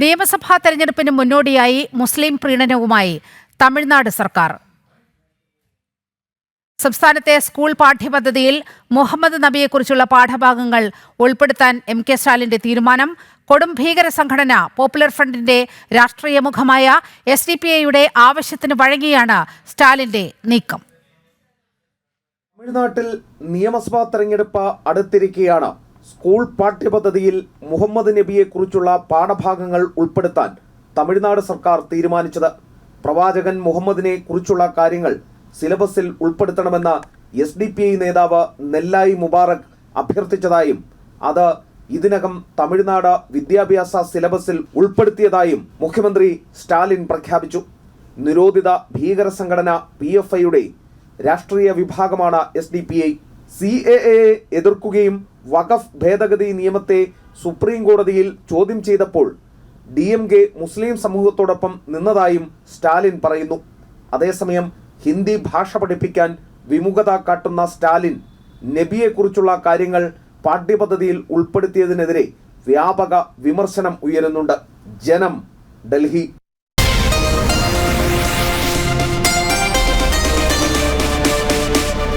നിയമസഭാ തെരഞ്ഞെടുപ്പിന് മുന്നോടിയായി മുസ്ലിം പ്രീണനവുമായി തമിഴ്നാട് സർക്കാർ. സംസ്ഥാനത്തെ സ്കൂൾ പാഠ്യപദ്ധതിയിൽ മുഹമ്മദ് നബിയെക്കുറിച്ചുള്ള പാഠഭാഗങ്ങൾ ഉൾപ്പെടുത്താൻ കെ സ്റ്റാലിന്റെ തീരുമാനം. കൊടും ഭീകര സംഘടന പോപ്പുലർ ഫ്രണ്ടിന്റെ രാഷ്ട്രീയ മുഖമായ SDPIയുടെ ആവശ്യത്തിന് വഴങ്ങിയാണ് സ്റ്റാലിന്റെ നീക്കം. തമിഴ്നാട്ടിൽ നിയമസഭാ തെരഞ്ഞെടുപ്പ് അടുത്തിരിക്കെയാണ് സ്കൂൾ പാഠ്യപദ്ധതിയിൽ മുഹമ്മദ് നബിയെക്കുറിച്ചുള്ള പാഠഭാഗങ്ങൾ ഉൾപ്പെടുത്താൻ തമിഴ്നാട് സർക്കാർ തീരുമാനിച്ചത്. പ്രവാചകൻ മുഹമ്മദിനെ കുറിച്ചുള്ള കാര്യങ്ങൾ സിലബസിൽ ഉൾപ്പെടുത്തണമെന്ന് SDPI നേതാവ് നെല്ലായി മുബാറക് അഭ്യർത്ഥിച്ചതായും അത് ഇതിനകം തമിഴ്നാട് വിദ്യാഭ്യാസ സിലബസിൽ ഉൾപ്പെടുത്തിയതായും മുഖ്യമന്ത്രി സ്റ്റാലിൻ പ്രഖ്യാപിച്ചു. നിരോധിത ഭീകര സംഘടന PFIയുടെ രാഷ്ട്രീയ വിഭാഗമാണ് SDPI. CAA എതിർക്കുകയും വഖഫ് ഭേദഗതി നിയമത്തെ സുപ്രീം കോടതിയിൽ ചോദ്യം ചെയ്തപ്പോൾ DMK മുസ്ലിം സമൂഹത്തോടൊപ്പം നിന്നതായും സ്റ്റാലിൻ പറയുന്നു. അതേസമയം ഹിന്ദി ഭാഷ പഠിപ്പിക്കാൻ വിമുഖത കാട്ടുന്ന സ്റ്റാലിൻ നബിയെക്കുറിച്ചുള്ള കാര്യങ്ങൾ പാഠ്യപദ്ധതിയിൽ ഉൾപ്പെടുത്തിയതിനെതിരെ വ്യാപക വിമർശനം ഉയരുന്നുണ്ട്. ജനം, ഡൽഹി.